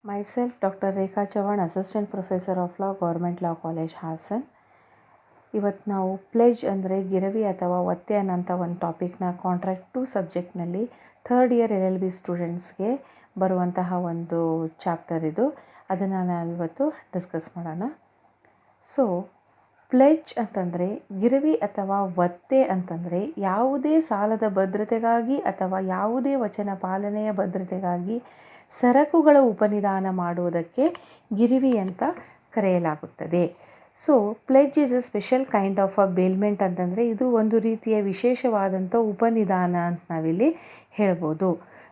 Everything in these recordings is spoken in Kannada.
Myself, Dr. Rekha Chavan, Assistant Professor of Law, Government Law College, Hassan. ಇವತ್ತು ನಾವು ಪ್ಲೆಜ್ ಅಂದರೆ ಗಿರವಿ ಅಥವಾ ಒತ್ತೆ ಅನ್ನೋಂಥ ಒಂದು ಟಾಪಿಕ್ನ ಕಾಂಟ್ರಾಕ್ಟ್ 2 ಸಬ್ಜೆಕ್ಟ್ನಲ್ಲಿ ಥರ್ಡ್ ಇಯರ್ LLB ಸ್ಟೂಡೆಂಟ್ಸ್ಗೆ ಬರುವಂತಹ ಒಂದು ಚಾಪ್ಟರ್ ಇದು. ಅದನ್ನು ನಾವಿವತ್ತು ಡಿಸ್ಕಸ್ ಮಾಡೋಣ. ಸೊ ಪ್ಲೆಜ್ ಅಂತಂದರೆ ಗಿರವಿ ಅಥವಾ ಒತ್ತೆ ಅಂತಂದರೆ ಯಾವುದೇ ಸಾಲದ ಭದ್ರತೆಗಾಗಿ ಅಥವಾ ಯಾವುದೇ ವಚನ ಪಾಲನೆಯ ಭದ್ರತೆಗಾಗಿ ಸರಕುಗಳ ಉಪನಿಧಾನ ಮಾಡುವುದಕ್ಕೆ ಗಿರವಿ ಅಂತ ಕರೆಯಲಾಗುತ್ತದೆ. So pledge is a special kind of a bailment ಅಂತಂದರೆ ಇದು ಒಂದು ರೀತಿಯ ವಿಶೇಷವಾದಂಥ ಉಪನಿಧಾನ ಅಂತ ನಾವಿಲ್ಲಿ ಹೇಳ್ಬೋದು.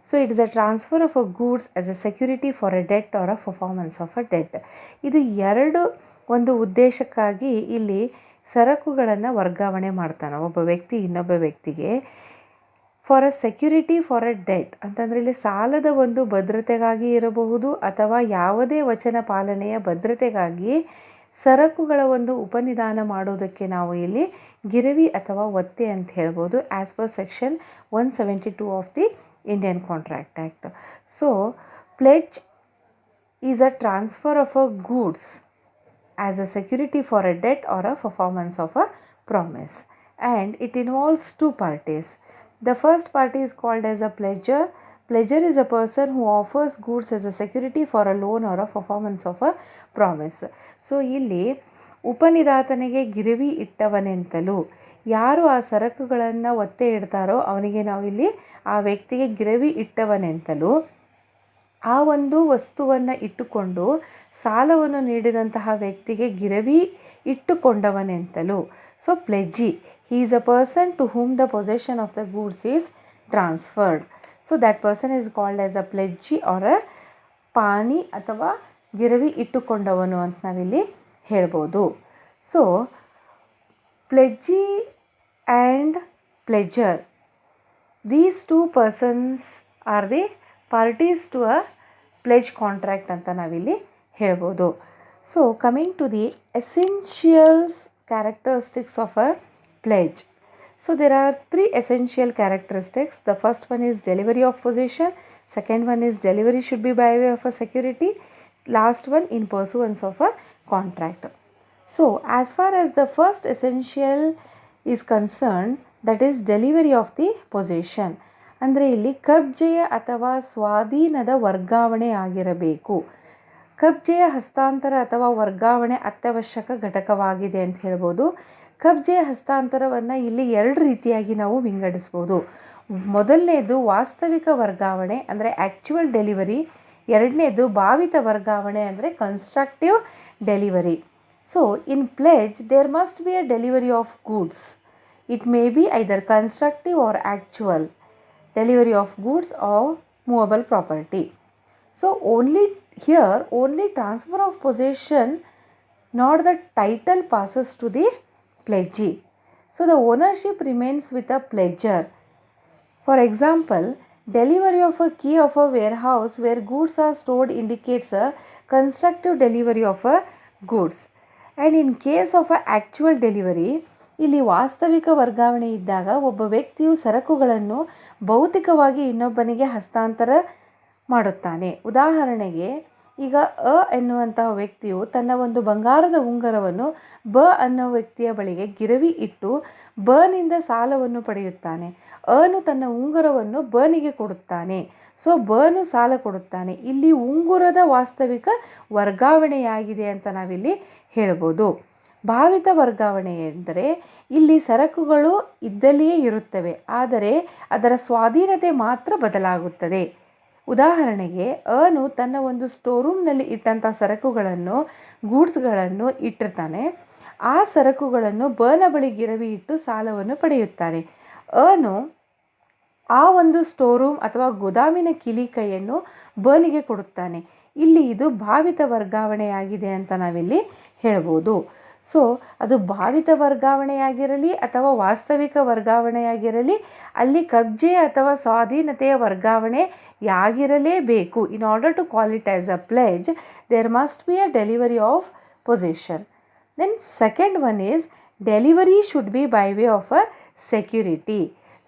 So it is a transfer of a goods as a security for a debt or a performance of a debt. ಇದು ಎರಡು ಒಂದು ಉದ್ದೇಶಕ್ಕಾಗಿ ಇಲ್ಲಿ ಸರಕುಗಳನ್ನು ವರ್ಗಾವಣೆ ಮಾಡ್ತಾನೆ ಒಬ್ಬ ವ್ಯಕ್ತಿ ಇನ್ನೊಬ್ಬ ವ್ಯಕ್ತಿಗೆ. For a security for a debt ಅಂತಂದರೆ ಇಲ್ಲಿ ಸಾಲದ ಒಂದು ಭದ್ರತೆಗಾಗಿ ಇರಬಹುದು ಅಥವಾ ಯಾವುದೇ ವಚನ ಪಾಲನೆಯ ಭದ್ರತೆಗಾಗಿ ಸರಕುಗಳ ಒಂದು ಉಪನಿಧಾನ ಮಾಡೋದಕ್ಕೆ ನಾವು ಇಲ್ಲಿ ಗಿರವಿ ಅಥವಾ ಒತ್ತೆ ಅಂತ ಹೇಳ್ಬೋದು, as per section 172 of the Indian contract act. So pledge is a transfer of a goods as a security for a debt or a performance of a promise, and it involves two parties. The first party is called as a pledger. Pledger is a person who offers goods as a security for a loan or a performance of a promise. So ಇಲ್ಲಿ ಉಪನಿದಾತನಿಗೆ ಗಿರವಿ ಇಟ್ಟವನೆಂತಲೂ ಯಾರು ಆ ಸರಕುಗಳನ್ನು ಒತ್ತೆ ಇಡ್ತಾರೋ ಅವನಿಗೆ ನಾವು ಇಲ್ಲಿ ಆ ವ್ಯಕ್ತಿಗೆ ಗಿರವಿ ಇಟ್ಟವನೆಂತಲೂ ಆ ಒಂದು ವಸ್ತುವನ್ನು ಇಟ್ಟುಕೊಂಡು ಸಾಲವನ್ನು ನೀಡಿದಂತಹ ವ್ಯಕ್ತಿಗೆ ಗಿರವಿ ಇಟ್ಟುಕೊಂಡವನೆಂತಲೂ. So pledgee, he is a person to whom the possession of the goods is transferred. So that person is called as a pledgee or a pawnee ಅಥವಾ ಗಿರವಿ ಇಟ್ಟುಕೊಂಡವನು ಅಂತ ನಾವಿಲ್ಲಿ ಹೇಳ್ಬೋದು. So pledgee and pledgor, these two persons are the parties to a pledge contract ಅಂತ ನಾವಿಲ್ಲಿ ಹೇಳ್ಬೋದು. So coming to the essentials characteristics of a pledge. So there are 3 essential characteristics. The first one is delivery of possession, second one is delivery should be by way of a security, last one in pursuance of a contract. So as far as the first essential is concerned, that is delivery of the possession. ಅಂದರೆ ಇಲ್ಲಿ ಕಬ್ಜೆಯ ಅಥವಾ ಸ್ವಾಧೀನದ ವರ್ಗಾವಣೆ ಆಗಿರಬೇಕು. ಕಬ್ಜೆಯ ಹಸ್ತಾಂತರ ಅಥವಾ ವರ್ಗಾವಣೆ ಅತ್ಯವಶ್ಯಕ ಘಟಕವಾಗಿದೆ ಅಂತ ಹೇಳ್ಬೋದು. ಕಬ್ಜೆಯ ಹಸ್ತಾಂತರವನ್ನು ಇಲ್ಲಿ 2 ರೀತಿಯಾಗಿ ನಾವು ವಿಂಗಡಿಸ್ಬೋದು. ಮೊದಲನೇದು ವಾಸ್ತವಿಕ ವರ್ಗಾವಣೆ ಅಂದರೆ ಆ್ಯಕ್ಚುವಲ್ ಡೆಲಿವರಿ, ಎರಡನೇದು ಭಾವಿತ ವರ್ಗಾವಣೆ ಅಂದರೆ constructive delivery. So in pledge there must be a delivery of goods. It may be either constructive or actual delivery of goods or movable property. So only transfer of possession, not the title, passes to the pledgee. So the ownership remains with a pledger. For example, delivery of a key of a warehouse where goods are stored indicates a constructive delivery of a goods. And in case of a actual delivery, ಇಲ್ಲಿ ವಾಸ್ತವಿಕ ವರ್ಗಾವಣೆ ಇದ್ದಾಗ ಒಬ್ಬ ವ್ಯಕ್ತಿಯು ಸರಕುಗಳನ್ನು ಭೌತಿಕವಾಗಿ ಇನ್ನೊಬ್ಬನಿಗೆ ಹಸ್ತಾಂತರ ಮಾಡುತ್ತಾನೆ. ಉದಾಹರಣೆಗೆ ಈಗ ಎನ್ನುವಂತಹ ವ್ಯಕ್ತಿಯು ತನ್ನ ಒಂದು ಬಂಗಾರದ ಉಂಗುರವನ್ನು ಅನ್ನೋ ವ್ಯಕ್ತಿಯ ಬಳಿಗೆ ಗಿರವಿ ಇಟ್ಟು ನಿಂದ ಸಾಲವನ್ನು ಪಡೆಯುತ್ತಾನೆ. ನು ತನ್ನ ಉಂಗುರವನ್ನು ನಿಗೆ ಕೊಡುತ್ತಾನೆ. ಸೊ ನು ಸಾಲ ಕೊಡುತ್ತಾನೆ. ಇಲ್ಲಿ ಉಂಗುರದ ವಾಸ್ತವಿಕ ವರ್ಗಾವಣೆಯಾಗಿದೆ ಅಂತ ನಾವಿಲ್ಲಿ ಹೇಳ್ಬೋದು. ಭಾವಿತ ವರ್ಗಾವಣೆ ಎಂದರೆ ಇಲ್ಲಿ ಸರಕುಗಳು ಇದ್ದಲ್ಲಿಯೇ ಇರುತ್ತವೆ, ಆದರೆ ಅದರ ಸ್ವಾಧೀನತೆ ಮಾತ್ರ ಬದಲಾಗುತ್ತದೆ. ಉದಾಹರಣೆಗೆ ನು ತನ್ನ ಒಂದು ಸ್ಟೋರೂಮ್ನಲ್ಲಿ ಇಟ್ಟಂಥ ಸರಕುಗಳನ್ನು ಗೂಡ್ಸ್ಗಳನ್ನು ಇಟ್ಟಿರ್ತಾನೆ. ಆ ಸರಕುಗಳನ್ನು ನ ಬಳಿ ಗಿರವಿ ಇಟ್ಟು ಸಾಲವನ್ನು ಪಡೆಯುತ್ತಾನೆ. ನು ಆ ಒಂದು ಸ್ಟೋರೂಮ್ ಅಥವಾ ಗೋದಾಮಿನ ಕಿಲಿಕೈಯನ್ನು ನಿಗೆ ಕೊಡುತ್ತಾನೆ. ಇಲ್ಲಿ ಇದು ಭಾವಿತ ವರ್ಗಾವಣೆಯಾಗಿದೆ ಅಂತ ನಾವಿಲ್ಲಿ ಹೇಳ್ಬೋದು. ಸೊ ಅದು ಭಾವಿತ ವರ್ಗಾವಣೆಯಾಗಿರಲಿ ಅಥವಾ ವಾಸ್ತವಿಕ ವರ್ಗಾವಣೆಯಾಗಿರಲಿ ಅಲ್ಲಿ ಕಬ್ಜೆ ಅಥವಾ ಸ್ವಾಧೀನತೆಯ ವರ್ಗಾವಣೆಯಾಗಿರಲೇಬೇಕು. In order to call it as a pledge there must be a delivery of possession. Then second one is delivery should be by way of a security.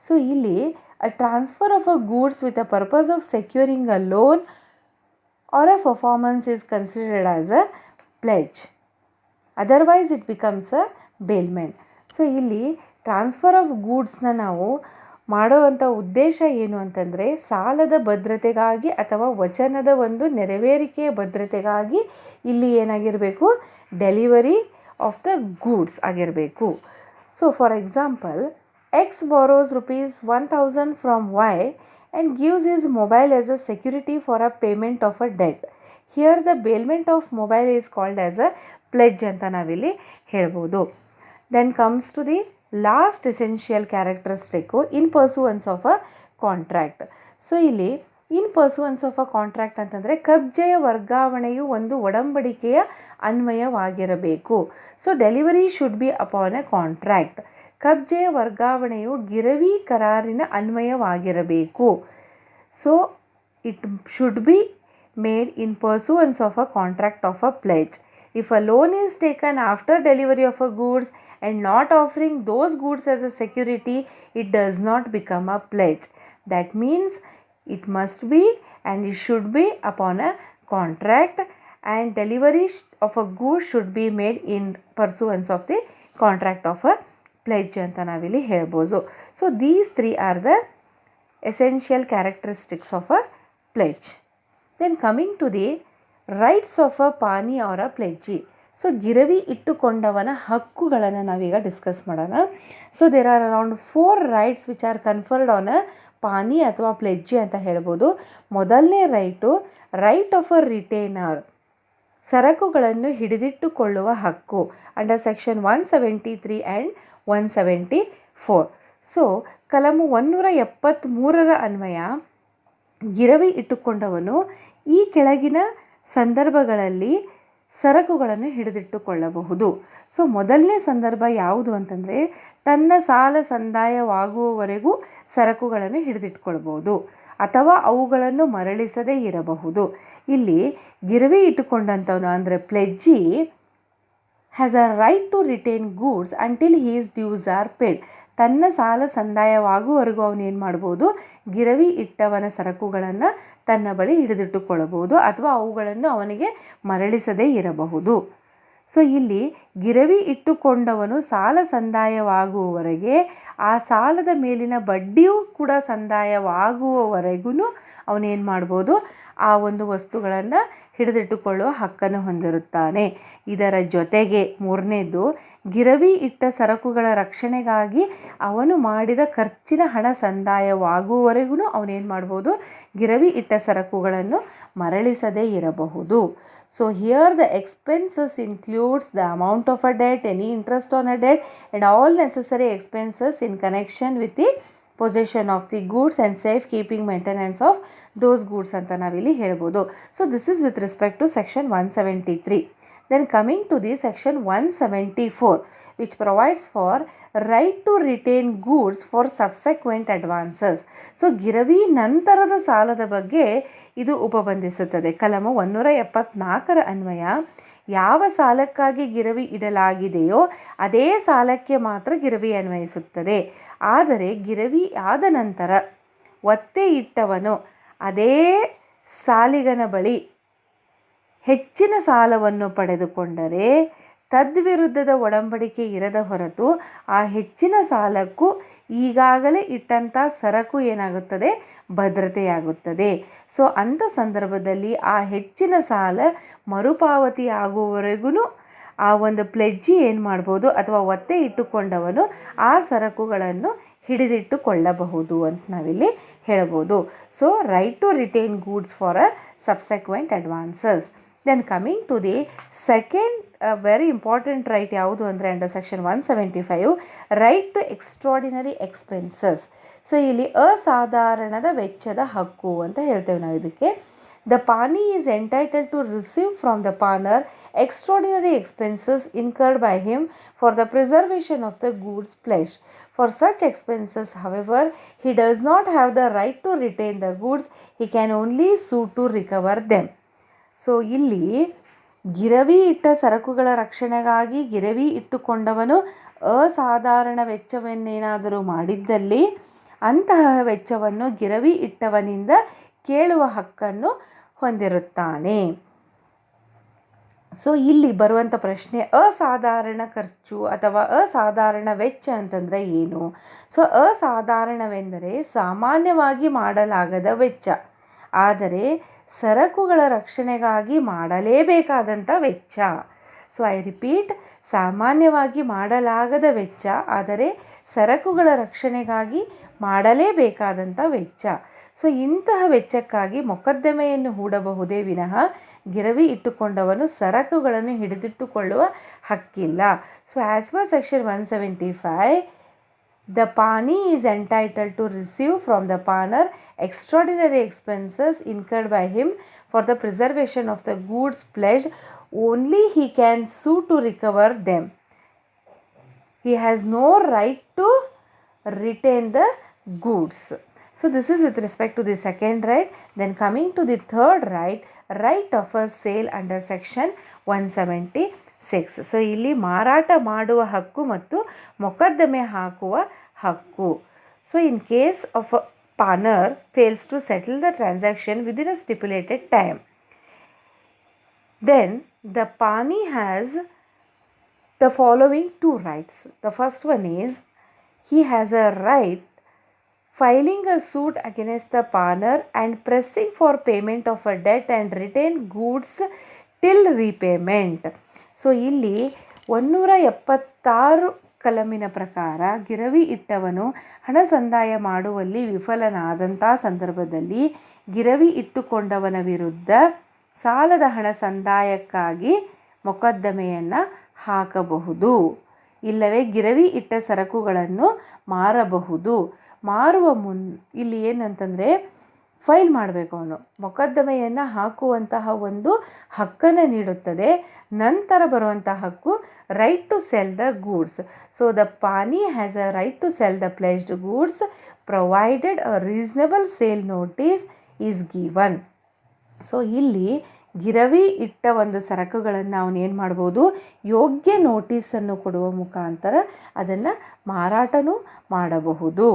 So ಇಲ್ಲಿ a transfer of a goods with a purpose of securing a loan or a performance is considered as a pledge. Otherwise it becomes a bailment. So ಇಲ್ಲಿ ಟ್ರಾನ್ಸ್ಫರ್ ಆಫ್ ಗೂಡ್ಸ್ನ ನಾವು ಮಾಡುವಂಥ ಉದ್ದೇಶ ಏನು ಅಂತಂದರೆ ಸಾಲದ ಭದ್ರತೆಗಾಗಿ ಅಥವಾ ವಚನದ ಒಂದು ನೆರವೇರಿಕೆಯ ಭದ್ರತೆಗಾಗಿ ಇಲ್ಲಿ ಏನಾಗಿರಬೇಕು, ಡೆಲಿವರಿ ಆಫ್ ದ ಗೂಡ್ಸ್ ಆಗಿರಬೇಕು. So for example, X borrows rupees 1000 from Y and gives his mobile as a security for a payment of a debt. Here the bailment of mobile is called as a pledge ಅಂತ ನಾವಿಲ್ಲಿ ಹೇಳ್ಬೋದು. Then comes to the last essential characteristic in pursuance of a contract. So ಇಲ್ಲಿ ಇನ್ ಪರ್ಸುವೆನ್ಸ್ ಆಫ್ ಅ ಕಾಂಟ್ರಾಕ್ಟ್ ಅಂತಂದರೆ ಕಬ್ಜೆಯ ವರ್ಗಾವಣೆಯು ಒಂದು ಒಡಂಬಡಿಕೆಯ ಅನ್ವಯವಾಗಿರಬೇಕು. So delivery should be upon a contract. ಕಬ್ಜೆಯ ವರ್ಗಾವಣೆಯು ಗಿರವಿ ಕರಾರಿನ ಅನ್ವಯವಾಗಿರಬೇಕು. So it should be made in pursuance of a contract of a pledge. If a loan is taken after delivery of a goods and not offering those goods as a security, it does not become a pledge. That means it must be and it should be upon a contract, and delivery of a good should be made in pursuance of the contract of a pledge ಅಂತ ನಾವಿಲ್ಲಿ ಹೇಳ್ಬೋದು. So these three are the essential characteristics of a pledge. Then coming to the rights of a pawnee or a pledgee. So ಗಿರವಿ ಇಟ್ಟುಕೊಂಡವನ ಹಕ್ಕುಗಳನ್ನು ನಾವೀಗ ಡಿಸ್ಕಸ್ ಮಾಡೋಣ. So there are around 4 rights which are conferred on a pawnee ಅಥವಾ ಪ್ಲೆಜ್ಜಿ ಅಂತ ಹೇಳ್ಬೋದು. ಮೊದಲನೇ ರೈಟ್ ಆಫ್ ಅ ರಿಟೇನರ್, ಸರಕುಗಳನ್ನು ಹಿಡಿದಿಟ್ಟುಕೊಳ್ಳುವ ಹಕ್ಕು ಅಂಡರ್ ಸೆಕ್ಷನ್ 173 ಆ್ಯಂಡ್ 174. ಸೊ ಕಲಮು 173ರ ಅನ್ವಯ ಗಿರವಿ ಇಟ್ಟುಕೊಂಡವನು ಈ ಕೆಳಗಿನ ಸಂದರ್ಭಗಳಲ್ಲಿ ಸರಕುಗಳನ್ನು ಹಿಡಿದಿಟ್ಟುಕೊಳ್ಳಬಹುದು. ಸೊ ಮೊದಲನೇ ಸಂದರ್ಭ ಯಾವುದು ಅಂತಂದರೆ ತನ್ನ ಸಾಲ ಸಂದಾಯವಾಗುವವರೆಗೂ ಸರಕುಗಳನ್ನು ಹಿಡಿದಿಟ್ಕೊಳ್ಬೋದು ಅಥವಾ ಅವುಗಳನ್ನು ಮರಳಿಸದೇ ಇರಬಹುದು. ಇಲ್ಲಿ ಗಿರವಿ ಇಟ್ಟುಕೊಂಡಂಥವನು ಅಂದರೆ pledgee has a right to retain goods until his dues are paid. ತನ್ನ ಸಾಲ ಸಂದಾಯವಾಗುವವರೆಗೂ ಅವನು ಏನು ಮಾಡ್ಬೋದು, ಗಿರವಿ ಇಟ್ಟವನ ಸರಕುಗಳನ್ನು ತನ್ನ ಬಳಿ ಹಿಡಿದಿಟ್ಟುಕೊಳ್ಳಬಹುದು ಅಥವಾ ಅವುಗಳನ್ನು ಅವನಿಗೆ ಮರಳಿಸದೇ ಇರಬಹುದು. ಸೊ ಇಲ್ಲಿ ಗಿರವಿ ಇಟ್ಟುಕೊಂಡವನು ಸಾಲ ಸಂದಾಯವಾಗುವವರೆಗೆ ಆ ಸಾಲದ ಮೇಲಿನ ಬಡ್ಡಿಯೂ ಕೂಡ ಸಂದಾಯವಾಗುವವರೆಗೂ ಅವನೇನು ಮಾಡ್ಬೋದು, ಆ ಒಂದು ವಸ್ತುಗಳನ್ನು ಹಿಡಿದಿಟ್ಟುಕೊಳ್ಳುವ ಹಕ್ಕನ್ನು ಹೊಂದಿರುತ್ತಾನೆ. ಇದರ ಜೊತೆಗೆ ಮೂರನೇದು, ಗಿರವಿ ಇಟ್ಟ ಸರಕುಗಳ ರಕ್ಷಣೆಗಾಗಿ ಅವನು ಮಾಡಿದ ಖರ್ಚಿನ ಹಣ ಸಂದಾಯವಾಗುವವರೆಗೂ ಅವನೇನು ಮಾಡ್ಬೋದು, ಗಿರವಿ ಇಟ್ಟ ಸರಕುಗಳನ್ನು ಮರಳಿಸದೇ ಇರಬಹುದು. So here the expenses includes the amount of a debt, any interest on a debt and all necessary expenses in connection with the possession of the goods and safe keeping maintenance of those goods ಅಂತ ನಾವಿಲ್ಲಿ ಹೇಳ್ಬೋದು. So this is with respect to section 173. Then coming to the section 174, which provides for right to retain goods for subsequent advances. So ಗಿರವಿ ನಂತರದ ಸಾಲದ ಬಗ್ಗೆ ಇದು ಉಪಬಂಧಿಸುತ್ತದೆ. ಕಲಮು 174ರ ಅನ್ವಯ ಯಾವ ಸಾಲಕ್ಕಾಗಿ ಗಿರವಿ ಇಡಲಾಗಿದೆಯೋ ಅದೇ ಸಾಲಕ್ಕೆ ಮಾತ್ರ ಗಿರವಿ ಅನ್ವಯಿಸುತ್ತದೆ. ಆದರೆ ಗಿರವಿ ಆದ ನಂತರ ಒತ್ತೆ ಇಟ್ಟವನು ಅದೇ ಸಾಲಿಗನ ಬಳಿ ಹೆಚ್ಚಿನ ಸಾಲವನ್ನು ಪಡೆದುಕೊಂಡರೆ ತದ್ವಿರುದ್ಧದ ಒಡಂಬಡಿಕೆ ಇರದ ಹೊರತು ಆ ಹೆಚ್ಚಿನ ಸಾಲಕ್ಕೂ ಈಗಾಗಲೇ ಇಟ್ಟಂಥ ಸರಕು ಏನಾಗುತ್ತದೆ, ಭದ್ರತೆಯಾಗುತ್ತದೆ. ಸೊ ಅಂಥ ಸಂದರ್ಭದಲ್ಲಿ ಆ ಹೆಚ್ಚಿನ ಸಾಲ ಮರುಪಾವತಿ ಆಗುವವರೆಗೂ ಆ ಒಂದು ಪ್ಲೆಜ್ಜಿ ಏನು ಮಾಡ್ಬೋದು ಅಥವಾ ಒತ್ತೆ ಇಟ್ಟುಕೊಂಡವನು ಆ ಸರಕುಗಳನ್ನು ಹಿಡಿದಿಟ್ಟುಕೊಳ್ಳಬಹುದು ಅಂತ ನಾವಿಲ್ಲಿ ಹೇಳ್ಬೋದು. So right to retain goods for a subsequent advances. Then coming to the second very important right ಯಾವುದು ಅಂದರೆ under section 175, right to extraordinary expenses. So ಇಲ್ಲಿ ಅಸಾಧಾರಣದ ವೆಚ್ಚದ ಹಕ್ಕು ಅಂತ ಹೇಳ್ತೇವೆ ನಾವು ಇದಕ್ಕೆ. The pawnee is entitled to receive from the pawnor extraordinary expenses incurred by him for the preservation of the goods pledged. For such expenses, however, he does not have the right to retain the goods. He can only sue to recover them. So ಇಲ್ಲಿ ಗಿರವಿ ಇಟ್ಟ ಸರಕುಗಳ ರಕ್ಷಣೆಗಾಗಿ ಗಿರವಿ ಇಟ್ಟುಕೊಂಡವನು ಅಸಾಧಾರಣ ವೆಚ್ಚವನ್ನೇನಾದರೂ ಮಾಡಿದ್ದಲ್ಲಿ ಅಂತಹ ವೆಚ್ಚವನ್ನು ಗಿರವಿ ಇಟ್ಟವನಿಂದ ಕೇಳುವ ಹಕ್ಕನ್ನು ಹೊಂದಿರುತ್ತಾನೆ. ಸೊ ಇಲ್ಲಿ ಬರುವಂಥ ಪ್ರಶ್ನೆ, ಅಸಾಧಾರಣ ಖರ್ಚು ಅಥವಾ ಅಸಾಧಾರಣ ವೆಚ್ಚ ಅಂತಂದರೆ ಏನು? ಸೊ ಅಸಾಧಾರಣವೆಂದರೆ ಸಾಮಾನ್ಯವಾಗಿ ಮಾಡಲಾಗದ ವೆಚ್ಚ, ಆದರೆ ಸರಕುಗಳ ರಕ್ಷಣೆಗಾಗಿ ಮಾಡಲೇಬೇಕಾದಂಥ ವೆಚ್ಚ. ಸೊ ಐ ರಿಪೀಟ್, ಸಾಮಾನ್ಯವಾಗಿ ಮಾಡಲಾಗದ ವೆಚ್ಚ, ಆದರೆ ಸರಕುಗಳ ರಕ್ಷಣೆಗಾಗಿ ಮಾಡಲೇಬೇಕಾದಂಥ ವೆಚ್ಚ. ಸೊ ಇಂತಹ ವೆಚ್ಚಕ್ಕಾಗಿ ಮೊಕದ್ದಮೆಯನ್ನು ಹೂಡಬಹುದೇ ವಿನಃ ಗಿರವಿ ಇಟ್ಟುಕೊಂಡವನು ಸರಕುಗಳನ್ನು ಹಿಡಿದಿಟ್ಟುಕೊಳ್ಳುವ ಹಕ್ಕಿಲ್ಲ. So as per section 175, the pani is entitled to receive from the paner extraordinary expenses incurred by him for the preservation of the goods pledged. Only he can sue to recover them. He has no right to retain the goods. So this is with respect to the second right. Then coming to the third right, right of a sale under section 176. So ಇಲ್ಲಿ ಮಾರಾಟ ಮಾಡುವ ಹಕ್ಕು ಮತ್ತು ಮೊಕದ್ದಮೆ ಹಾಕುವ ಹಕ್ಕು. So in case of a pawnor fails to settle the transaction within a stipulated time, then the pani has the following two rights. The first one is, he has a right filing a suit against the paner and pressing for payment of a debt and retain goods till repayment. So ಇಲ್ಲಿ 176 ಕಲಮಿನ ಪ್ರಕಾರ ಗಿರವಿ ಇಟ್ಟವನು ಹಣ ಸಂದಾಯ ಮಾಡುವಲ್ಲಿ ವಿಫಲನಾದಂಥ ಸಂದರ್ಭದಲ್ಲಿ ಗಿರವಿ ಇಟ್ಟುಕೊಂಡವನ ವಿರುದ್ಧ ಸಾಲದ ಹಣ ಸಂದಾಯಕ್ಕಾಗಿ ಮೊಕದ್ದಮೆಯನ್ನು ಹಾಕಬಹುದು, ಇಲ್ಲವೇ ಗಿರವಿ ಇಟ್ಟ ಸರಕುಗಳನ್ನು ಮಾರಬಹುದು. ಮಾರುವ ಇಲ್ಲಿ ಏನಂತಂದರೆ ಫೈಲ್ ಮಾಡಬೇಕು, ಅವನು ಮೊಕದ್ದಮೆಯನ್ನು ಹಾಕುವಂತಹ ಒಂದು ಹಕ್ಕನ್ನು ನೀಡುತ್ತದೆ. ನಂತರ ಬರುವಂಥ ಹಕ್ಕು right to sell the goods. So the pawnee has a right to sell the pledged goods provided a reasonable sale notice is given. So ಇಲ್ಲಿ ಗಿರವಿ ಇಟ್ಟ ಒಂದು ಸರಕುಗಳನ್ನು ಅವನು ಏನು ಮಾಡ್ಬೋದು, ಯೋಗ್ಯ ನೋಟಿಸನ್ನು ಕೊಡುವ ಮುಖಾಂತರ ಅದನ್ನು ಮಾರಾಟನೂ ಮಾಡಬಹುದು.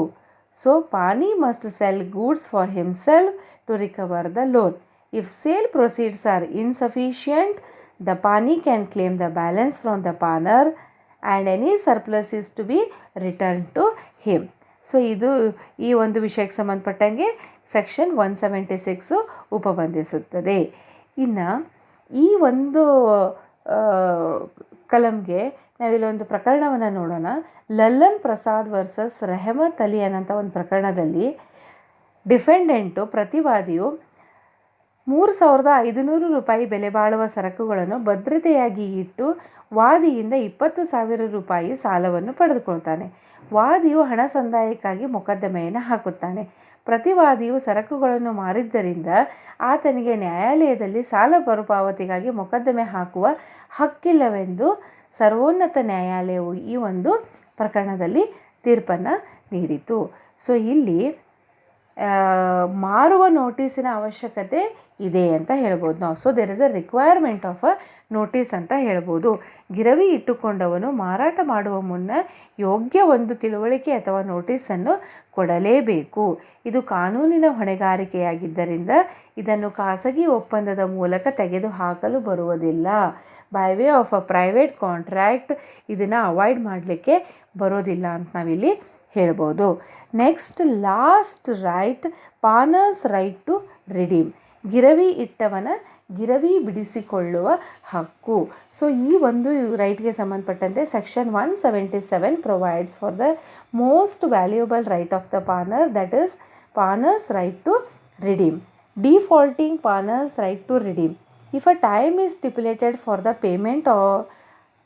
So pawnee must sell goods for himself to recover the loan. If sale proceeds are insufficient, the pawnee can claim the balance from the pawnor and any surplus is to be return to him. So ಇದು ಈ ಒಂದು ವಿಷಯಕ್ಕೆ ಸಂಬಂಧಪಟ್ಟಂಗೆ ಸೆಕ್ಷನ್ 176 ಉಪಬಂಧಿಸುತ್ತದೆ. ಇನ್ನು ಈ ಒಂದು ಕಲಂಗೆ ನಾವಿಲ್ಲೊಂದು ಪ್ರಕರಣವನ್ನು ನೋಡೋಣ. ಲಲ್ಲನ್ ಪ್ರಸಾದ್ ವರ್ಸಸ್ ರೆಹಮತ್ ಅಲಿ ಅನ್ನೋಂಥ ಒಂದು ಪ್ರಕರಣದಲ್ಲಿ ಡಿಫೆಂಡೆಂಟು ಪ್ರತಿವಾದಿಯು 3,500 ರೂಪಾಯಿ ಬೆಲೆ ಬಾಳುವ ಸರಕುಗಳನ್ನು ಭದ್ರತೆಯಾಗಿ ಇಟ್ಟು ವಾದಿಯಿಂದ 20,000 ರೂಪಾಯಿ ಸಾಲವನ್ನು ಪಡೆದುಕೊಳ್ತಾನೆ. ವಾದಿಯು ಹಣ ಸಂದಾಯಕ್ಕಾಗಿ ಮೊಕದ್ದಮೆಯನ್ನು ಹಾಕುತ್ತಾನೆ. ಪ್ರತಿವಾದಿಯು ಸರಕುಗಳನ್ನು ಮಾರಿದ್ದರಿಂದ ಆತನಿಗೆ ನ್ಯಾಯಾಲಯದಲ್ಲಿ ಸಾಲ ಮರುಪಾವತಿಗಾಗಿ ಮೊಕದ್ದಮೆ ಹಾಕುವ ಹಕ್ಕಿಲ್ಲವೆಂದು ಸರ್ವೋನ್ನತ ನ್ಯಾಯಾಲಯವು ಈ ಒಂದು ಪ್ರಕರಣದಲ್ಲಿ ತೀರ್ಪನ್ನು ನೀಡಿತು. ಸೊ ಇಲ್ಲಿ ಮಾರುವ ನೋಟಿಸಿನ ಅವಶ್ಯಕತೆ ಇದೆ ಅಂತ ಹೇಳ್ಬೋದು ನಾವು. So there is a requirement of a notice ಅಂತ ಹೇಳ್ಬೋದು. ಗಿರವಿ ಇಟ್ಟುಕೊಂಡವನು ಮಾರಾಟ ಮಾಡುವ ಮುನ್ನ ಯೋಗ್ಯ ಒಂದು ತಿಳುವಳಿಕೆ ಅಥವಾ ನೋಟಿಸನ್ನು ಕೊಡಲೇಬೇಕು. ಇದು ಕಾನೂನಿನ ಹೊಣೆಗಾರಿಕೆಯಾಗಿದ್ದರಿಂದ ಇದನ್ನು ಖಾಸಗಿ ಒಪ್ಪಂದದ ಮೂಲಕ ತೆಗೆದುಹಾಕಲು ಬರುವುದಿಲ್ಲ. By way of a private contract ಇದನ್ನು ಅವಾಯ್ಡ್ ಮಾಡಲಿಕ್ಕೆ ಬರೋದಿಲ್ಲ ಅಂತ ನಾವಿಲ್ಲಿ ಹೇಳ್ಬೋದು. Next last right, pawnor's right to redeem. ಗಿರವಿ ಇಟ್ಟವನ ಗಿರವಿ ಬಿಡಿಸಿಕೊಳ್ಳುವ ಹಕ್ಕು. ಸೊ ಈ ಒಂದು ರೈಟ್ಗೆ ಸಂಬಂಧಪಟ್ಟಂತೆ section 177 provides for the most valuable right of the pawnor, that is pawnor's right to redeem. Defaulting pawnor's right to redeem. If a time is stipulated for the payment of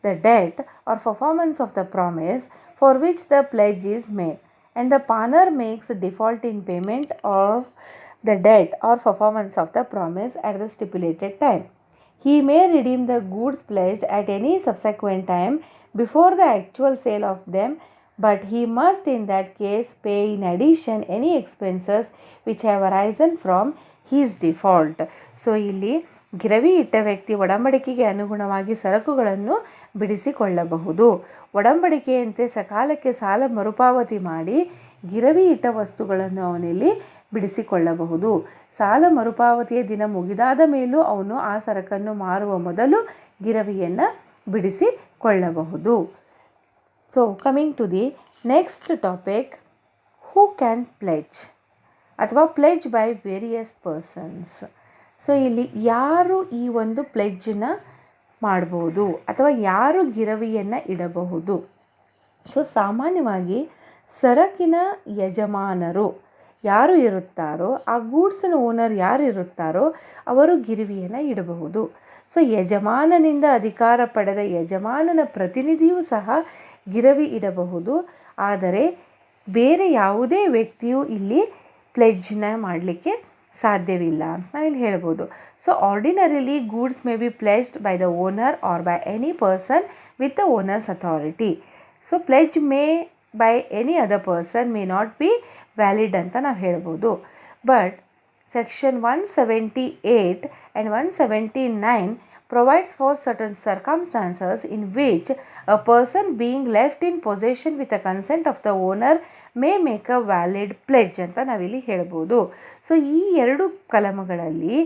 the debt or performance of the promise for which the pledge is made, and the paner makes default in payment of the debt or performance of the promise at the stipulated time, he may redeem the goods pledged at any subsequent time before the actual sale of them, but he must in that case pay in addition any expenses which have arisen from his default. So ಇಲ್ಲಿ ಗಿರವಿ ಇಟ್ಟ ವ್ಯಕ್ತಿ ಒಡಂಬಡಿಕೆಗೆ ಅನುಗುಣವಾಗಿ ಸರಕುಗಳನ್ನು ಬಿಡಿಸಿಕೊಳ್ಳಬಹುದು. ಒಡಂಬಡಿಕೆಯಂತೆ ಸಕಾಲಕ್ಕೆ ಸಾಲ ಮರುಪಾವತಿ ಮಾಡಿ ಗಿರವಿ ಇಟ್ಟ ವಸ್ತುಗಳನ್ನು ಅವನಲ್ಲಿ ಬಿಡಿಸಿಕೊಳ್ಳಬಹುದು. ಸಾಲ ಮರುಪಾವತಿಯ ದಿನ ಮುಗಿದಾದ ಮೇಲೂ ಅವನು ಆ ಸರಕನ್ನು ಮಾರುವ ಮೊದಲು ಗಿರವಿಯನ್ನು ಬಿಡಿಸಿಕೊಳ್ಳಬಹುದು. So coming to the next topic, who can pledge ಅಥವಾ pledge by various persons. So ಇಲ್ಲಿ ಯಾರು ಈ ಒಂದು ಪ್ಲೆಜ್ನ ಮಾಡ್ಬೋದು ಅಥವಾ ಯಾರು ಗಿರವಿಯನ್ನು ಇಡಬಹುದು? ಸೊ ಸಾಮಾನ್ಯವಾಗಿ ಸರಕಿನ ಯಜಮಾನರು ಯಾರು ಇರುತ್ತಾರೋ, ಆ ಗೂಡ್ಸಿನ ಓನರ್ ಯಾರು ಇರುತ್ತಾರೋ ಅವರು ಗಿರವಿಯನ್ನು ಇಡಬಹುದು. ಸೊ ಯಜಮಾನನಿಂದ ಅಧಿಕಾರ ಪಡೆದ ಯಜಮಾನನ ಪ್ರತಿನಿಧಿಯೂ ಸಹ ಗಿರವಿ ಇಡಬಹುದು. ಆದರೆ ಬೇರೆ ಯಾವುದೇ ವ್ಯಕ್ತಿಯು ಇಲ್ಲಿ ಪ್ಲೆಜ್ನ ಮಾಡಲಿಕ್ಕೆ ಸಾಧ್ಯವಿಲ್ಲ ಅಂತ ನಾವಿಲ್ಲಿ ಹೇಳ್ಬೋದು. So ordinarily goods may be pledged by the owner or by any person with the owner's authority. So pledge may by any other person may not be valid ಅಂತ ನಾವು ಹೇಳ್ಬೋದು. But section 178 and 179 provides for certain circumstances in which a person being left in possession with the consent of the owner may make a valid pledge ಅಂತ ನಾವಿಲ್ಲಿ ಹೇಳ್ಬೋದು. ಸೊ ಈ ಎರಡು ಕಲಮಗಳಲ್ಲಿ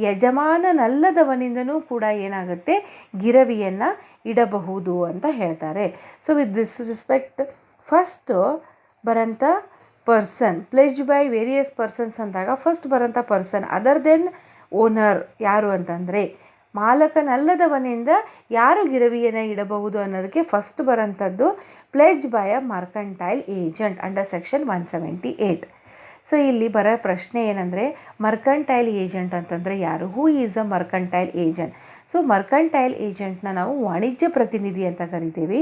ಯಜಮಾನನಲ್ಲದವನಿಂದನೂ ಕೂಡ ಏನಾಗುತ್ತೆ, ಗಿರವಿಯನ್ನು ಇಡಬಹುದು ಅಂತ ಹೇಳ್ತಾರೆ. So with this respect first ಬರೋಂಥ person, pledge by various persons ಅಂದಾಗ ಫಸ್ಟ್ ಬರೋಂಥ ಪರ್ಸನ್ ಅದರ್ ದೆನ್ ಓನರ್ ಯಾರು ಅಂತಂದರೆ ಮಾಲಕನಲ್ಲದವನಿಂದ ಯಾರು ಗಿರವಿಯನ್ನು ಇಡಬಹುದು ಅನ್ನೋದಕ್ಕೆ ಫಸ್ಟ್ ಬರೋಂಥದ್ದು pledge by a mercantile agent under section 178. So ಇಲ್ಲಿ ಬರೋ ಪ್ರಶ್ನೆ ಏನಂದರೆ ಮರ್ಕಂಟೈಲ್ ಏಜೆಂಟ್ ಅಂತಂದರೆ ಯಾರು? Who is a mercantile agent? So mercantile ಏಜೆಂಟ್ನ ನಾವು ವಾಣಿಜ್ಯ ಪ್ರತಿನಿಧಿ ಅಂತ ಕರಿತೀವಿ.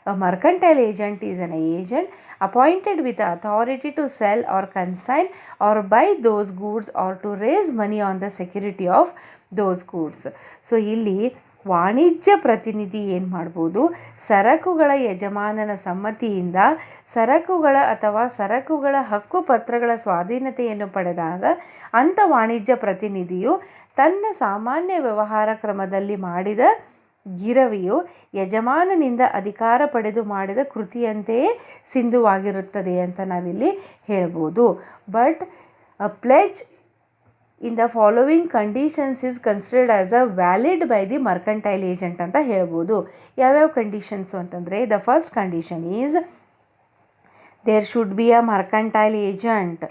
A mercantile agent is an agent appointed with the authority to sell or consign or buy those goods or to raise money on the security of those goods. So ಇಲ್ಲಿ ವಾಣಿಜ್ಯ ಪ್ರತಿನಿಧಿ ಏನು ಮಾಡ್ಬೋದು, ಸರಕುಗಳ ಯಜಮಾನನ ಸಮ್ಮತಿಯಿಂದ ಸರಕುಗಳ ಅಥವಾ ಸರಕುಗಳ ಹಕ್ಕುಪತ್ರಗಳ ಸ್ವಾಧೀನತೆಯನ್ನು ಪಡೆದಾಗ ಅಂಥ ವಾಣಿಜ್ಯ ಪ್ರತಿನಿಧಿಯು ತನ್ನ ಸಾಮಾನ್ಯ ವ್ಯವಹಾರ ಕ್ರಮದಲ್ಲಿ ಮಾಡಿದ ಗಿರವಿಯು ಯಜಮಾನನಿಂದ ಅಧಿಕಾರ ಪಡೆದು ಮಾಡಿದ ಕೃತಿಯಂತೆಯೇ ಸಿಂಧುವಾಗಿರುತ್ತದೆ ಅಂತ ನಾವಿಲ್ಲಿ ಹೇಳ್ಬೋದು. But a pledge in the following conditions is considered as a valid by the mercantile agent ಅಂತ ಹೇಳ್ಬೋದು. ಯಾವ್ಯಾವ ಕಂಡೀಷನ್ಸು ಅಂತಂದರೆ, the first condition is there should be a mercantile agent.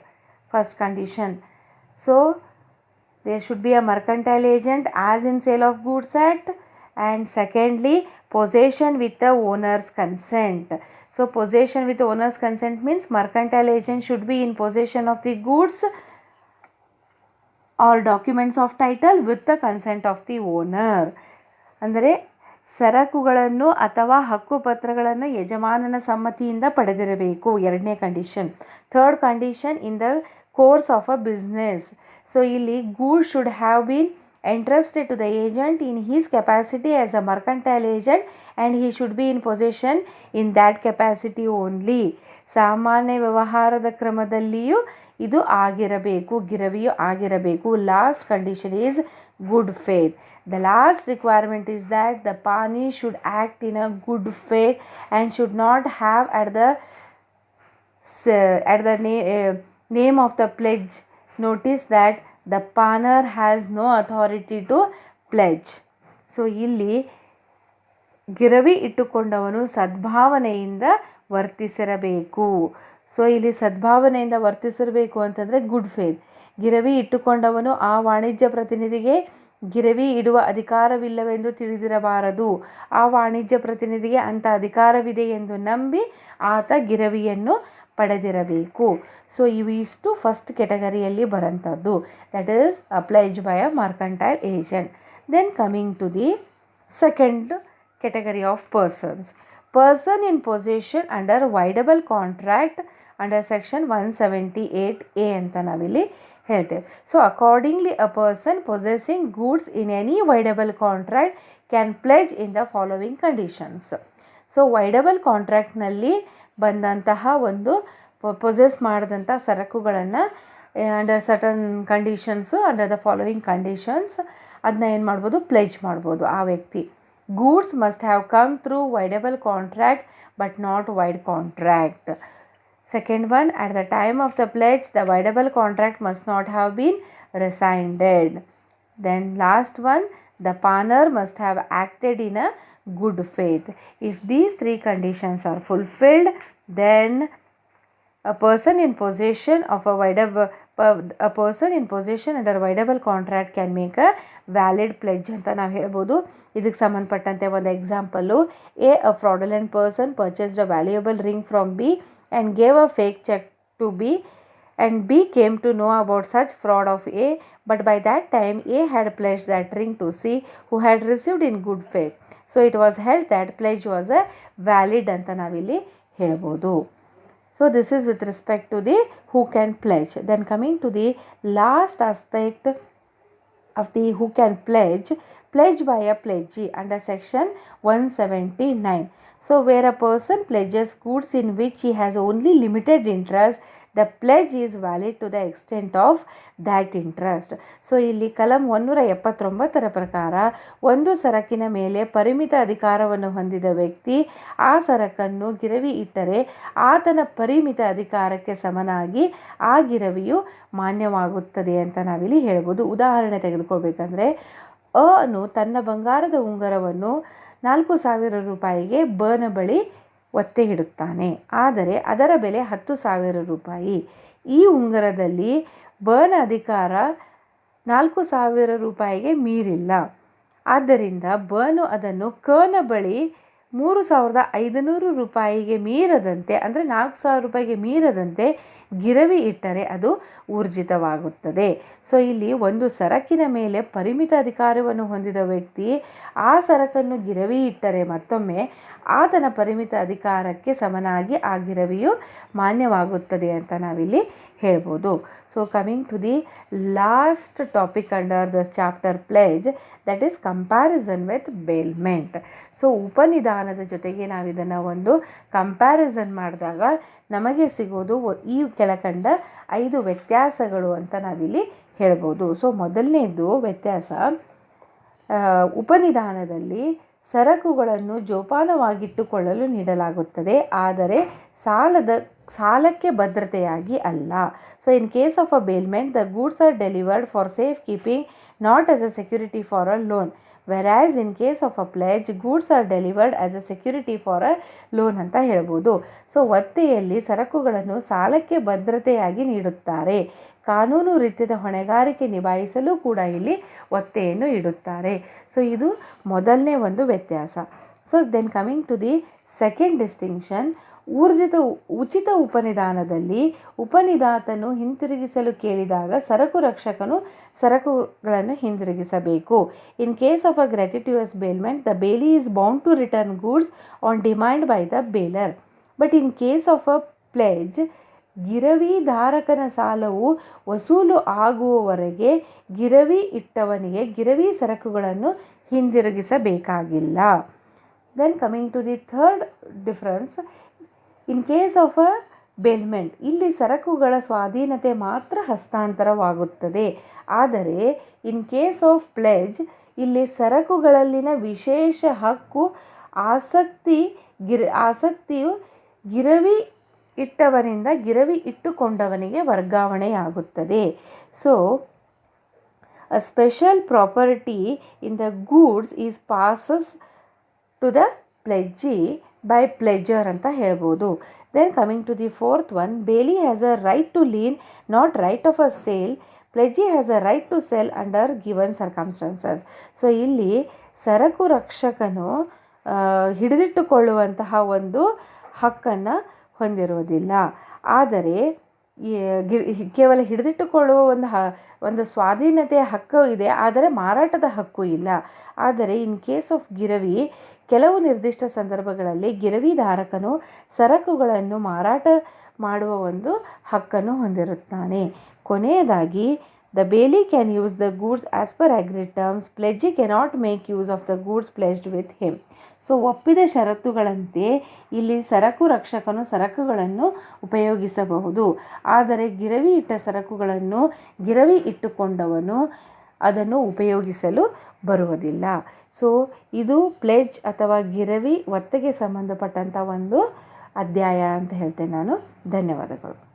First condition. So there should be a mercantile agent as in sale of goods act. And secondly, possession with the owner's consent. So possession with owner's consent means mercantile agent should be in possession of the goods or documents of title with the consent of the owner. ಅಂದರೆ ಸರಕುಗಳನ್ನು ಅಥವಾ ಹಕ್ಕುಪತ್ರಗಳನ್ನು ಯಜಮಾನನ ಸಮ್ಮತಿಯಿಂದ ಪಡೆದಿರಬೇಕು, ಎರಡನೇ condition. Third condition, in the course of a business. So ಇಲ್ಲಿ goods should have been entrusted to the agent in his capacity as a mercantile agent and he should be in possession in that capacity only. ಸಾಮಾನ್ಯ ವ್ಯವಹಾರದ ಕ್ರಮದಲ್ಲಿಯೂ ಇದು ಆಗಿರಬೇಕು, ಗಿರವಿಯು ಆಗಿರಬೇಕು. Last condition is good faith. The last requirement is that the pani should act in a good faith and should not have at the name of the pledge notice that the paner has no authority to pledge. So ಇಲ್ಲಿ ಗಿರವಿ ಇಟ್ಟುಕೊಂಡವನು ಸದ್ಭಾವನೆಯಿಂದ ವರ್ತಿಸಿರಬೇಕು. ಸೊ ಇಲ್ಲಿ ಸದ್ಭಾವನೆಯಿಂದ ವರ್ತಿಸಿರಬೇಕು ಅಂತಂದರೆ ಗುಡ್ ಫೇತ್. ಗಿರವಿ ಇಟ್ಟುಕೊಂಡವನು ಆ ವಾಣಿಜ್ಯ ಪ್ರತಿನಿಧಿಗೆ ಗಿರವಿ ಇಡುವ ಅಧಿಕಾರವಿಲ್ಲವೆಂದು ತಿಳಿದಿರಬಾರದು. ಆ ವಾಣಿಜ್ಯ ಪ್ರತಿನಿಧಿಗೆ ಅಂಥ ಅಧಿಕಾರವಿದೆ ಎಂದು ನಂಬಿ ಆತ ಗಿರವಿಯನ್ನು ಪಡೆದಿರಬೇಕು. ಸೊ ಇವಿಷ್ಟು ಫಸ್ಟ್ ಕೆಟಗರಿಯಲ್ಲಿ ಬರೋಂಥದ್ದು, that is a pledge by a mercantile agent. Then coming to the second category of persons. Person in possession under voidable contract under section 178A ಅಂತ ನಾವಿಲ್ಲಿ ಹೇಳ್ತೇವೆ. So accordingly a person possessing goods in any voidable contract can pledge in the following conditions. So voidable ಕಾಂಟ್ರಾಕ್ಟ್ನಲ್ಲಿ ಬಂದಂತಹ ಒಂದು ಪೊಸೆಸ್ ಮಾಡಿದಂಥ ಸರಕುಗಳನ್ನು under certain conditions, under the following conditions, ಅದನ್ನ ಏನು ಮಾಡ್ಬೋದು, ಪ್ಲೆಜ್ ಮಾಡ್ಬೋದು ಆ ವ್ಯಕ್ತಿ. Goods must have come through voidable contract but not void contract. Second one, at the time of the pledge, the voidable contract must not have been rescinded. Then last one, the pawnee must have acted in a good faith. If these three conditions are fulfilled, then a person in possession under voidable contract can make a valid pledge ಅಂತ ನಾವು ಹೇಳ್ಬೋದು. ಇದಕ್ಕೆ ಸಂಬಂಧಪಟ್ಟಂತೆ ಒಂದು example, a fraudulent person purchased a valuable ring from B and gave a fake check to B, and B came to know about such fraud of A, but by that time A had pledged that ring to C, who had received in good faith. So it was held that pledge was a valid ಅಂತ ನಾವಿಲ್ಲಿ ಹೇಳ್ಬೋದು. So this is with respect to the who can pledge. Then coming to the last aspect of the who can pledge by a pledgee under section 179. So where a person pledges goods in which he has only limited interest, the pledge is valid to the extent of that interest. So ಇಲ್ಲಿ ಕಲಂ 179 ಪ್ರಕಾರ ಒಂದು ಸರಕಿನ ಮೇಲೆ ಪರಿಮಿತ ಅಧಿಕಾರವನ್ನು ಹೊಂದಿದ ವ್ಯಕ್ತಿ ಆ ಸರಕನ್ನು ಗಿರವಿ ಇಟ್ಟರೆ ಆತನ ಪರಿಮಿತ ಅಧಿಕಾರಕ್ಕೆ ಸಮನಾಗಿ ಆ ಗಿರವಿಯು ಮಾನ್ಯವಾಗುತ್ತದೆ ಅಂತ ನಾವಿಲ್ಲಿ ಹೇಳ್ಬೋದು. ಉದಾಹರಣೆ ತೆಗೆದುಕೊಳ್ಬೇಕಂದ್ರೆ, ಅನು ತನ್ನ ಬಂಗಾರದ ಉಂಗುರವನ್ನು 4,000 ರೂಪಾಯಿಗೆ ಬನ ಬಳಿ ಒತ್ತೆ ಇಡುತ್ತಾನೆ. ಆದರೆ ಅದರ ಬೆಲೆ 10,000 ರೂಪಾಯಿ. ಈ ಉಂಗುರದಲ್ಲಿ ಬನ ಅಧಿಕಾರ 4,000 ರೂಪಾಯಿಗೆ ಮೀರಿಲ್ಲ. ಆದ್ದರಿಂದ ಬನು ಅದನ್ನು ಕನ ಬಳಿ 3,500 ರೂಪಾಯಿಗೆ ಮೀರದಂತೆ, ಅಂದರೆ 4,000 ರೂಪಾಯಿಗೆ ಮೀರದಂತೆ ಗಿರವಿ ಇಟ್ಟರೆ ಅದು ಊರ್ಜಿತವಾಗುತ್ತದೆ. ಸೊ ಇಲ್ಲಿ ಒಂದು ಸರಕಿನ ಮೇಲೆ ಪರಿಮಿತ ಅಧಿಕಾರವನ್ನು ಹೊಂದಿದ ವ್ಯಕ್ತಿ ಆ ಸರಕನ್ನು ಗಿರವಿ ಇಟ್ಟರೆ ಮತ್ತೊಮ್ಮೆ ಆತನ ಪರಿಮಿತ ಅಧಿಕಾರಕ್ಕೆ ಸಮನಾಗಿ ಆ ಗಿರವಿಯು ಮಾನ್ಯವಾಗುತ್ತದೆ ಅಂತ ನಾವಿಲ್ಲಿ ಹೇಳ್ಬೋದು. So coming to the last topic under this chapter pledge, that is comparison with bailment. So ಉಪನಿಧಾನದ ಜೊತೆಗೆ ನಾವಿದನ್ನು ಒಂದು ಕಂಪ್ಯಾರಿಸನ್ ಮಾಡಿದಾಗ ನಮಗೆ ಸಿಗೋದು ಈ ಕೆಳಕಂಡ 5 ವ್ಯತ್ಯಾಸಗಳು ಅಂತ ನಾವಿಲ್ಲಿ ಹೇಳ್ಬೋದು. ಸೊ ಮೊದಲನೇದು ವ್ಯತ್ಯಾಸ, ಉಪನಿಧಾನದಲ್ಲಿ ಸರಕುಗಳನ್ನು ಜೋಪಾನವಾಗಿಟ್ಟುಕೊಳ್ಳಲು ನೀಡಲಾಗುತ್ತದೆ, ಆದರೆ ಸಾಲಕ್ಕೆ ಭದ್ರತೆಯಾಗಿ ಅಲ್ಲ. So in case of a bailment, the goods are delivered for safe keeping, not as a security for a loan. Whereas in case of a pledge, goods are delivered as a security for a loan ಅಂತ ಹೇಳ್ಬೋದು. ಸೊ ಒತ್ತೆಯಲ್ಲಿ ಸರಕುಗಳನ್ನು ಸಾಲಕ್ಕೆ ಭದ್ರತೆಯಾಗಿ ನೀಡುತ್ತಾರೆ, ಕಾನೂನು ರೀತಿಯ ಹೊಣೆಗಾರಿಕೆ ನಿಭಾಯಿಸಲು ಕೂಡ ಇಲ್ಲಿ ಒತ್ತೆಯನ್ನು ಇಡುತ್ತಾರೆ. ಸೊ ಇದು ಮೊದಲನೇ ಒಂದು ವ್ಯತ್ಯಾಸ. So then coming to the second distinction, ಉಚಿತ ಉಪನಿಧಾನದಲ್ಲಿ ಉಪನಿದಾತನು ಹಿಂತಿರುಗಿಸಲು ಕೇಳಿದಾಗ ಸರಕು ರಕ್ಷಕನು ಸರಕುಗಳನ್ನು ಹಿಂದಿರುಗಿಸಬೇಕು. In case of a gratuitous bailment, the bailee is bound to return goods on demand by the bailor. But in case of a pledge, ಗಿರವಿಧಾರಕನ ಸಾಲವು ವಸೂಲು ಆಗುವವರೆಗೆ ಗಿರವಿ ಇಟ್ಟವನಿಗೆ ಗಿರವಿ ಸರಕುಗಳನ್ನು ಹಿಂದಿರುಗಿಸಬೇಕಾಗಿಲ್ಲ. Then coming to the third difference, in case of a bailment, ಇಲ್ಲಿ ಸರಕುಗಳ ಸ್ವಾಧೀನತೆ ಮಾತ್ರ ಹಸ್ತಾಂತರವಾಗುತ್ತದೆ. ಆದರೆ ಇನ್ ಕೇಸ್ ಆಫ್ ಪ್ಲೆಜ್, ಇಲ್ಲಿ ಸರಕುಗಳಲ್ಲಿನ ವಿಶೇಷ ಹಕ್ಕು ಆಸಕ್ತಿಯು ಗಿರವಿ ಇಟ್ಟವನಿಂದ ಗಿರವಿ ಇಟ್ಟುಕೊಂಡವನಿಗೆ ವರ್ಗಾವಣೆಯಾಗುತ್ತದೆ. So a special property in the goods is passes to the pledgee by pledgor ಅಂತ ಹೇಳ್ಬೋದು. Then coming to the fourth one, bailee has a right to lien, not right of a sale. Pledgee has a right to sell under given circumstances. So ಇಲ್ಲಿ ಸರಕು ರಕ್ಷಕನು ಹಿಡಿದಿಟ್ಟುಕೊಳ್ಳುವಂತಹ ಒಂದು ಹಕ್ಕನ್ನು ಹೊಂದಿರುವುದಿಲ್ಲ. ಆದರೆ ಕೇವಲ ಹಿಡಿದಿಟ್ಟುಕೊಳ್ಳುವ ಒಂದು ಸ್ವಾಧೀನತೆಯ ಹಕ್ಕು ಇದೆ, ಆದರೆ ಮಾರಾಟದ ಹಕ್ಕು ಇಲ್ಲ. ಆದರೆ ಇನ್ ಕೇಸ್ ಆಫ್ ಗಿರವಿ, ಕೆಲವು ನಿರ್ದಿಷ್ಟ ಸಂದರ್ಭಗಳಲ್ಲಿ ಗಿರವಿಧಾರಕನು ಸರಕುಗಳನ್ನು ಮಾರಾಟ ಮಾಡುವ ಒಂದು ಹಕ್ಕನ್ನು ಹೊಂದಿರುತ್ತಾನೆ. ಕೊನೆಯದಾಗಿ, ದ ಬೇಲಿ can use the goods as per agreed terms, ಪ್ಲೆಜ್ಜಿ cannot make use of the goods pledged with him. So ಒಪ್ಪಿದ ಷರತ್ತುಗಳಂತೆ ಇಲ್ಲಿ ಸರಕು ರಕ್ಷಕನು ಸರಕುಗಳನ್ನು ಉಪಯೋಗಿಸಬಹುದು, ಆದರೆ ಗಿರವಿ ಇಟ್ಟ ಸರಕುಗಳನ್ನು ಗಿರವಿ ಇಟ್ಟುಕೊಂಡವನು ಅದನ್ನು ಉಪಯೋಗಿಸಲು ಬರುವುದಿಲ್ಲ. ಸೊ ಇದು ಪ್ಲೆಜ್ ಅಥವಾ ಗಿರವಿ ಒತ್ತೆಗೆ ಸಂಬಂಧಪಟ್ಟಂಥ ಒಂದು ಅಧ್ಯಾಯ ಅಂತ ಹೇಳ್ತೇನೆ ನಾನು. ಧನ್ಯವಾದಗಳು.